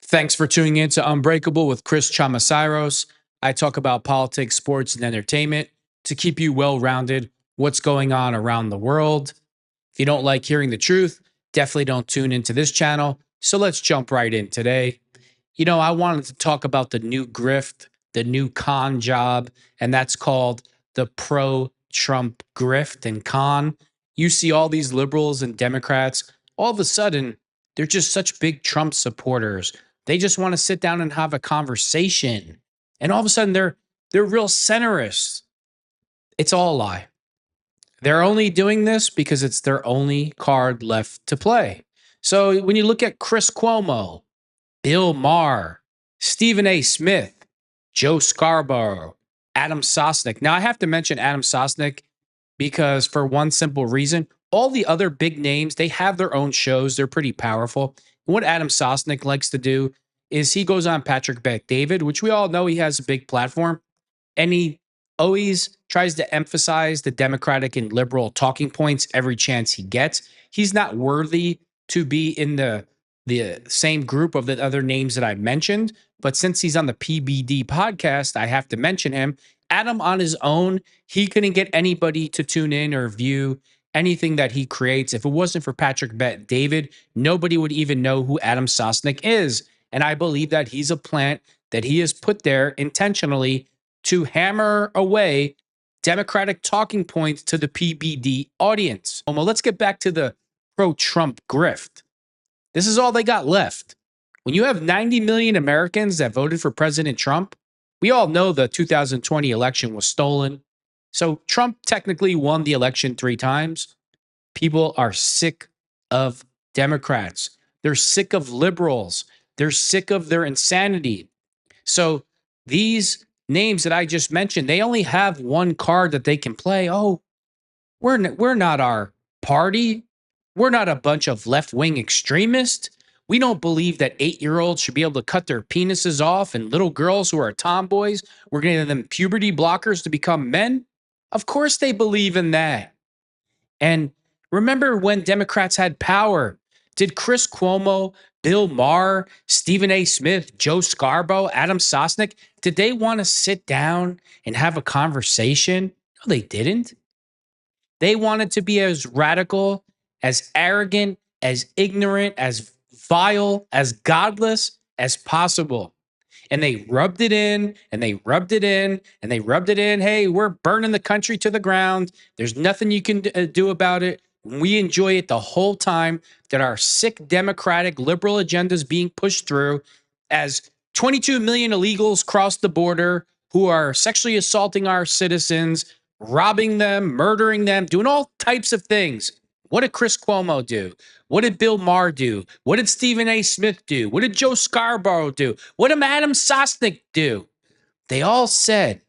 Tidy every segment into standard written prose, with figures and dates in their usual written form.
Thanks for tuning in to Unbreakable with Chris Chamasairos. I talk about politics, sports, and entertainment to keep you well rounded. What's going on around the world? If you don't like hearing the truth, definitely don't tune into this channel. So let's jump right in today. I wanted to talk about the new grift, the new con job, and that's called the Pro Trump Grift and con. You see all these liberals and Democrats, all of a sudden, they're just such big Trump supporters. They just want to sit down and have a conversation. And all of a sudden, they're real centerists. It's all a lie. They're only doing this because it's their only card left to play. So when you look at Chris Cuomo, Bill Maher, Stephen A. Smith, Joe Scarborough, Adam Sosnick. Now, I have to mention Adam Sosnick because for one simple reason, all the other big names, they have their own shows. They're pretty powerful. What Adam Sosnick likes to do is he goes on Patrick Bet David, which we all know he has a big platform, and he always tries to emphasize the Democratic and liberal talking points every chance he gets. He's not worthy to be in the same group of the other names that I mentioned, but since he's on the PBD podcast, I have to mention him. Adam on his own, he couldn't get anybody to tune in or view anything that he creates. If it wasn't for Patrick Bet David, nobody would even know who Adam Sosnick is. And I believe that he's a plant that he has put there intentionally to hammer away Democratic talking points to the PBD audience. Well, let's get back to the pro-Trump grift. This is all they got left. When you have 90 million Americans that voted for President Trump, we all know the 2020 election was stolen. So Trump technically won the election 3 times. People are sick of Democrats. They're sick of liberals. They're sick of their insanity. So these names that I just mentioned, they only have one card that they can play. Oh, we're not our party. We're not a bunch of left-wing extremists. We don't believe that 8-year-olds should be able to cut their penises off, and little girls who are tomboys, we're going to give them puberty blockers to become men. Of course they believe in that. And remember when Democrats had power, did Chris Cuomo, Bill Maher, Stephen A. Smith, Joe Scarborough, Adam Sosnick, did they want to sit down and have a conversation? No, they didn't. They wanted to be as radical, as arrogant, as ignorant, as vile, as godless as possible. And they rubbed it in, and they rubbed it in, and they rubbed it in. Hey, we're burning the country to the ground. There's nothing you can do about it. We enjoy it the whole time that our sick democratic liberal agenda is being pushed through as 22 million illegals cross the border who are sexually assaulting our citizens, robbing them, murdering them, doing all types of things. What did Chris Cuomo do? What did Bill Maher do? What did Stephen A. Smith do? What did Joe Scarborough do? What did Adam Sosnick do? They all said,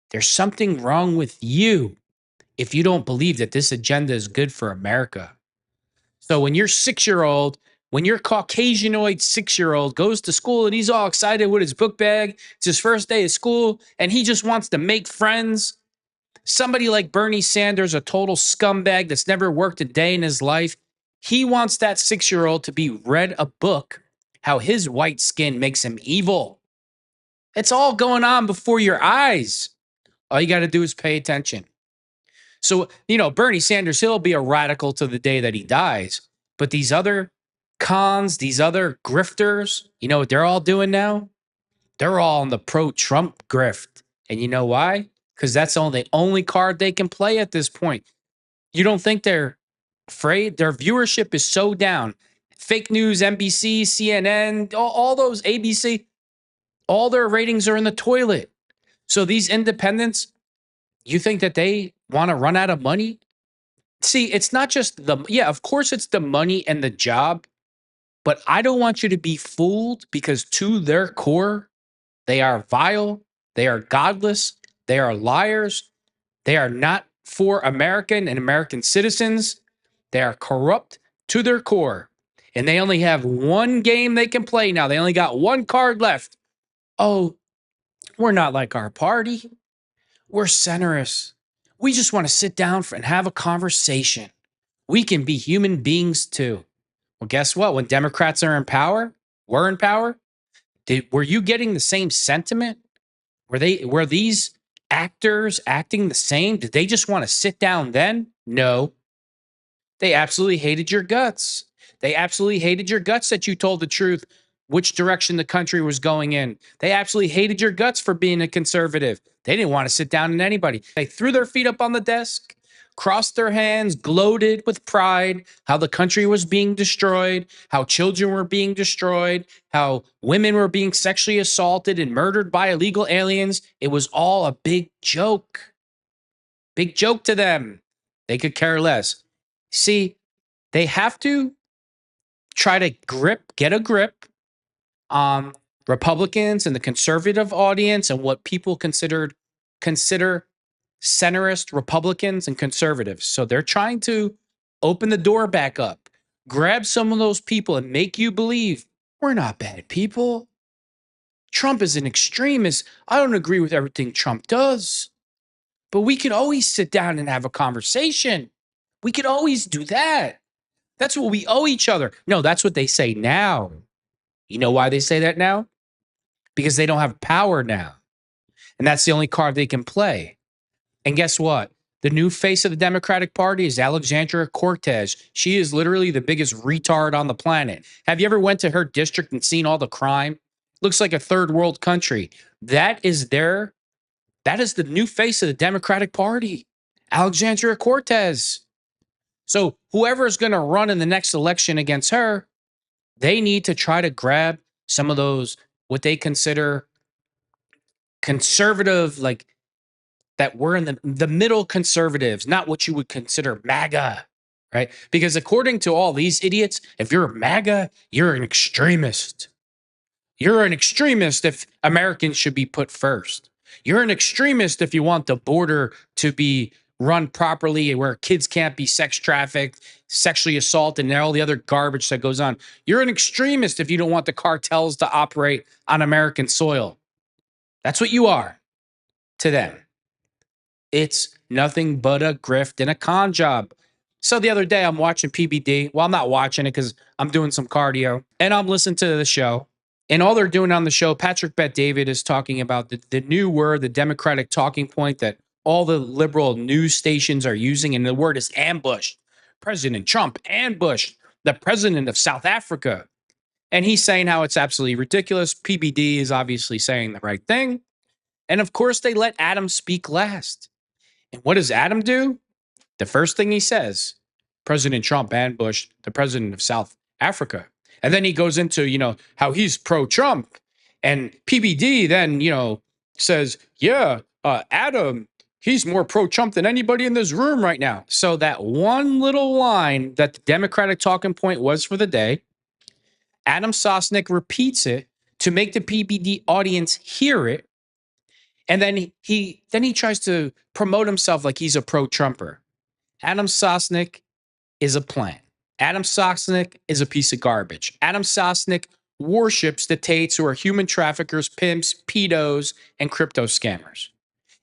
there's something wrong with you if you don't believe that this agenda is good for America. So when your 6-year-old, when your Caucasianoid 6-year-old goes to school and he's all excited with his book bag, it's his first day of school, and he just wants to make friends, somebody like Bernie Sanders, a total scumbag that's never worked a day in his life, he wants that 6-year-old to be read a book, how his white skin makes him evil. It's all going on before your eyes. All you got to do is pay attention. So, Bernie Sanders, he'll be a radical to the day that he dies. But these other cons, these other grifters, you know what they're all doing now? They're all on the pro-Trump grift. And you know why? Because that's the only card they can play at this point. You don't think they're afraid? Their viewership is so down. Fake news, NBC, CNN, all those ABC, all their ratings are in the toilet. So these independents, you think that they want to run out of money? See, it's not just of course it's the money and the job, but I don't want you to be fooled because to their core, they are vile, they are godless, they are liars, they are not for American and American citizens, they are corrupt to their core, and they only have one game they can play now. They only got one card left. Oh, we're not like our party. We're centerists. We just want to sit down and have a conversation. We can be human beings too. Well, guess what? When Democrats are in power, were in power, were you getting the same sentiment? Were these actors acting the same? Did they just want to sit down then? No. They absolutely hated your guts. They absolutely hated your guts that you told the truth, which direction the country was going in. They absolutely hated your guts for being a conservative. They didn't want to sit down in anybody. They threw their feet up on the desk, crossed their hands, gloated with pride how the country was being destroyed, how children were being destroyed, how women were being sexually assaulted and murdered by illegal aliens. It was all a big joke. Big joke to them. They could care less. See, they have to try to get a grip on Republicans and the conservative audience and what people consider centrist Republicans and conservatives. So they're trying to open the door back up, grab some of those people and make you believe we're not bad people. Trump is an extremist. I don't agree with everything Trump does, but we could always sit down and have a conversation. We could always do that. That's what we owe each other. No, that's what they say now. You know why they say that now? Because they don't have power now. And that's the only card they can play. And guess what? The new face of the Democratic Party is Alexandria Cortez. She is literally the biggest retard on the planet. Have you ever went to her district and seen all the crime? Looks like a third world country. That is the new face of the Democratic Party. Alexandria Cortez. So whoever is going to run in the next election against her, they need to try to grab some of those, what they consider conservative, like that were in the middle conservatives, not what you would consider MAGA, right? Because according to all these idiots, if you're a MAGA, you're an extremist. You're an extremist if Americans should be put first. You're an extremist if you want the border to be run properly, where kids can't be sex trafficked, sexually assaulted, and all the other garbage that goes on. You're an extremist if you don't want the cartels to operate on American soil. That's what you are to them. It's nothing but a grift and a con job. So the other day I'm watching PBD. Well, I'm not watching it because I'm doing some cardio, and I'm listening to the show. And all they're doing on the show, Patrick Bet-David is talking about the new word, the Democratic talking point that all the liberal news stations are using, and the word is ambush. President Trump ambushed the president of South Africa. And he's saying how it's absolutely ridiculous. PBD is obviously saying the right thing. And of course, they let Adam speak last. And what does Adam do? The first thing he says, President Trump ambushed the president of South Africa. And then he goes into, how he's pro-Trump. And PBD then, says, yeah, Adam, he's more pro-Trump than anybody in this room right now. So that one little line that the Democratic talking point was for the day, Adam Sosnick repeats it to make the PBD audience hear it. And then he tries to promote himself like he's a pro-Trumper. Adam Sosnick is a plant. Adam Sosnick is a piece of garbage. Adam Sosnick worships the Tates, who are human traffickers, pimps, pedos, and crypto scammers.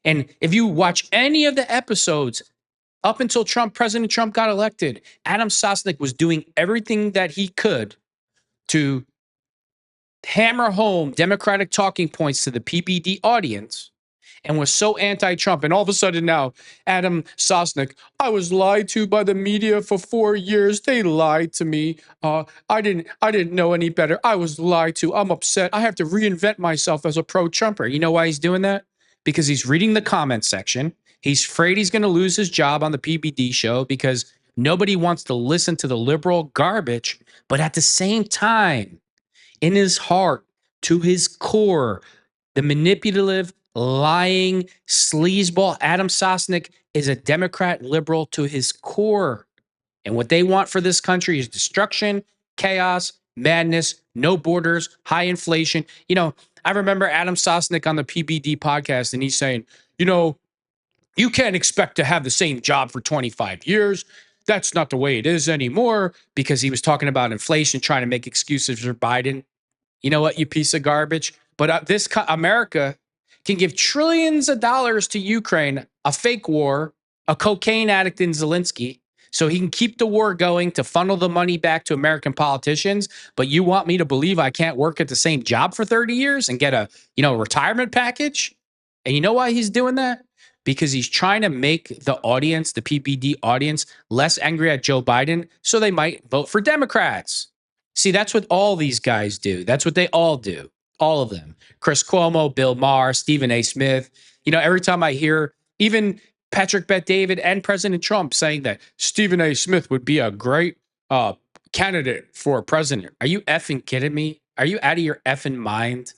And if you watch any of the episodes up until President Trump got elected, Adam Sosnick was doing everything that he could to hammer home Democratic talking points to the PBD audience, and was so anti-Trump. And all of a sudden now, Adam Sosnick, I was lied to by the media for 4 years. They lied to me. I didn't know any better. I was lied to. I'm upset. I have to reinvent myself as a pro-Trumper. You know why he's doing that? Because he's reading the comment section. He's afraid he's going to lose his job on the PBD show because nobody wants to listen to the liberal garbage. But at the same time, in his heart, to his core, the manipulative, lying sleazeball Adam Sosnick is a Democrat liberal to his core. And what they want for this country is destruction, chaos, madness, no borders, high inflation. I remember Adam Sosnick on the PBD podcast, and he's saying, you can't expect to have the same job for 25 years. That's not the way it is anymore, because he was talking about inflation, trying to make excuses for Biden. You know what, you piece of garbage? But America can give trillions of dollars to Ukraine, a fake war, a cocaine addict in Zelensky, so he can keep the war going to funnel the money back to American politicians. But you want me to believe I can't work at the same job for 30 years and get a, retirement package? And you know why he's doing that? Because he's trying to make the audience, the PPD audience, less angry at Joe Biden so they might vote for Democrats. See, that's what all these guys do. That's what they all do. All of them. Chris Cuomo, Bill Maher, Stephen A. Smith. Every time I hear even Patrick Bet-David and President Trump saying that Stephen A. Smith would be a great candidate for president. Are you effing kidding me? Are you out of your effing mind?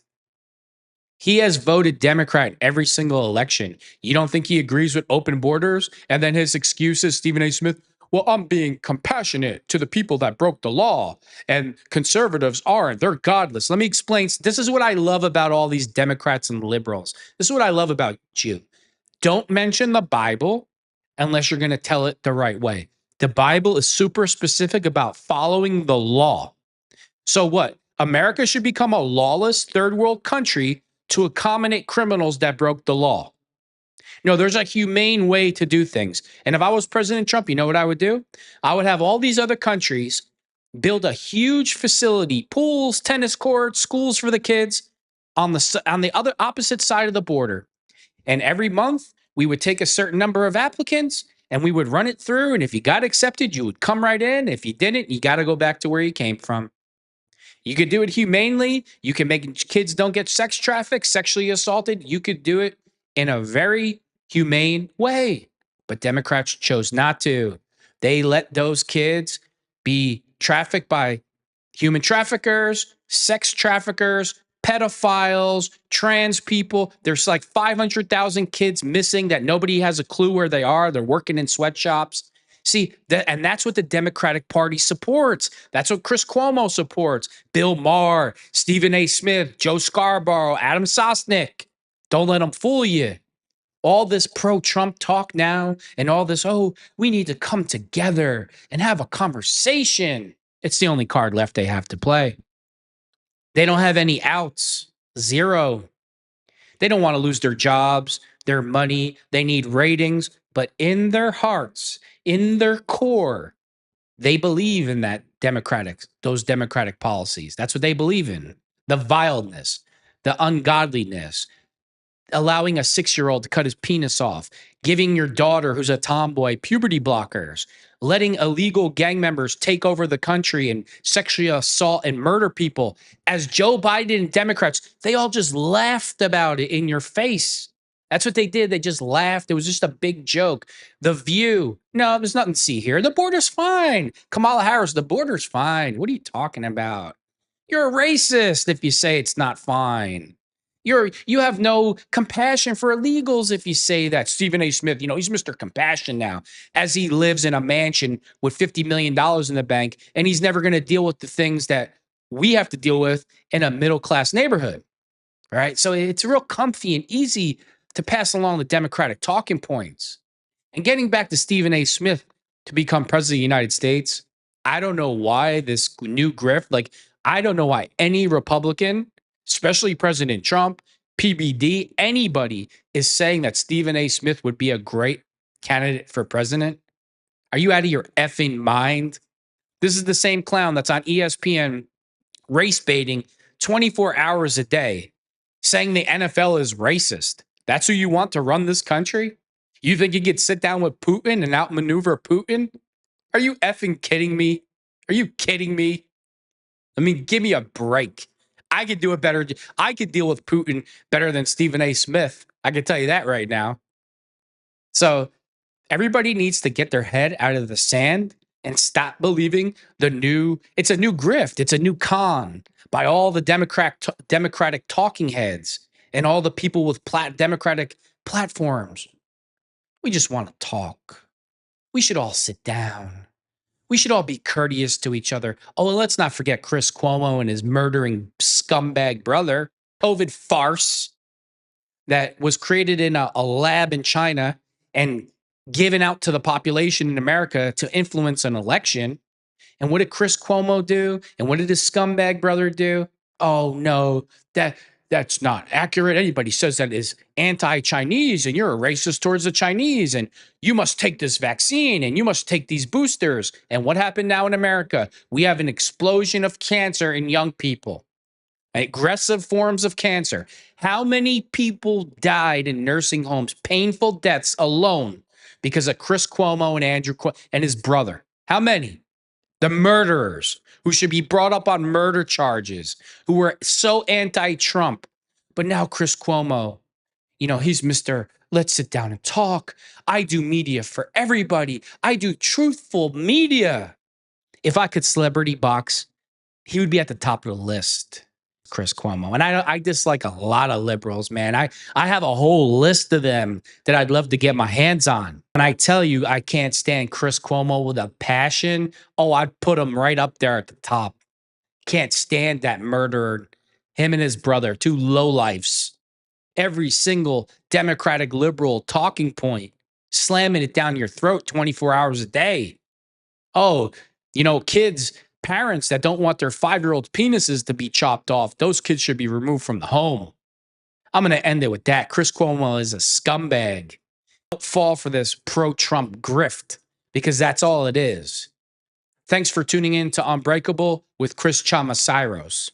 He has voted Democrat in every single election. You don't think he agrees with open borders? And then his excuse is, Stephen A. Smith, well, I'm being compassionate to the people that broke the law, and conservatives aren't. They're godless. Let me explain. This is what I love about all these Democrats and liberals. This is what I love about you. Don't mention the Bible unless you're going to tell it the right way. The Bible is super specific about following the law. So what? America should become a lawless third world country to accommodate criminals that broke the law. No, there's a humane way to do things. And if I was President Trump, you know what I would do? I would have all these other countries build a huge facility, pools, tennis courts, schools for the kids on the other opposite side of the border. And every month we would take a certain number of applicants and we would run it through. And if you got accepted, you would come right in. If you didn't, you got to go back to where you came from. You could do it humanely. You can make kids don't get sex trafficked, sexually assaulted. You could do it in a very humane way. But Democrats chose not to. They let those kids be trafficked by human traffickers, sex traffickers, pedophiles, trans people. There's like 500,000 kids missing that nobody has a clue where they are. They're working in sweatshops. See, and that's what the Democratic Party supports. That's what Chris Cuomo supports. Bill Maher, Stephen A. Smith, Joe Scarborough, Adam Sosnick. Don't let them fool you. All this pro-Trump talk now and all this, we need to come together and have a conversation. It's the only card left they have to play. They don't have any outs. Zero. They don't want to lose their jobs, their money. They need ratings. But in their hearts, in their core, they believe in those democratic policies. That's what they believe in. The vileness, the ungodliness, allowing a 6-year-old to cut his penis off, giving your daughter who's a tomboy puberty blockers, letting illegal gang members take over the country and sexually assault and murder people. As Joe Biden and Democrats, they all just laughed about it in your face. That's what they did. They just laughed. It was just a big joke. The View. No, there's nothing to see here. The border's fine. Kamala Harris, the border's fine. What are you talking about? You're a racist if you say it's not fine. You have no compassion for illegals if you say that. Stephen A. Smith, he's Mr. Compassion now, as he lives in a mansion with $50 million in the bank, and he's never going to deal with the things that we have to deal with in a middle-class neighborhood. All right? So it's real comfy and easy to pass along the Democratic talking points. And getting back to Stephen A. Smith to become president of the United States, I don't know why this new grift, I don't know why any Republican, especially President Trump, PBD, anybody is saying that Stephen A. Smith would be a great candidate for president. Are you out of your effing mind? This is the same clown that's on ESPN race baiting 24 hours a day, saying the NFL is racist. That's who you want to run this country? You think you could sit down with Putin and outmaneuver Putin? Are you effing kidding me? Are you kidding me? I mean, give me a break. I could do it better. I could deal with Putin better than Stephen A. Smith. I can tell you that right now. So everybody needs to get their head out of the sand and stop believing it's a new grift. It's a new con by all the Democratic talking heads and all the people with Democratic platforms. We just want to talk. We should all sit down. We should all be courteous to each other. Oh, and let's not forget Chris Cuomo and his murdering scumbag brother. COVID farce that was created in a lab in China and given out to the population in America to influence an election. And what did Chris Cuomo do? And what did his scumbag brother do? Oh, no, that that's not accurate. Anybody says that is anti-Chinese and you're a racist towards the Chinese and you must take this vaccine and you must take these boosters. And what happened now in America? We have an explosion of cancer in young people, aggressive forms of cancer. How many people died in nursing homes, painful deaths alone because of Chris Cuomo and Andrew Cuomo and his brother? How many? The murderers who should be brought up on murder charges, who were so anti-Trump. But now Chris Cuomo, he's Mr. Let's sit down and talk. I do media for everybody. I do truthful media. If I could celebrity box, he would be at the top of the list, Chris Cuomo. And I dislike a lot of liberals, man. I have a whole list of them that I'd love to get my hands on. When I tell you I can't stand Chris Cuomo with a passion, oh, I'd put him right up there at the top. Can't stand that murderer, him and his brother, two lowlifes. Every single Democratic liberal talking point, slamming it down your throat 24 hours a day. Oh, kids, parents that don't want their 5-year-old penises to be chopped off, those kids should be removed from the home. I'm going to end it with that. Chris Cuomo is a scumbag. Don't fall for this pro Trump grift because that's all it is. Thanks for tuning in to Unbreakable with Chris Chamasiros.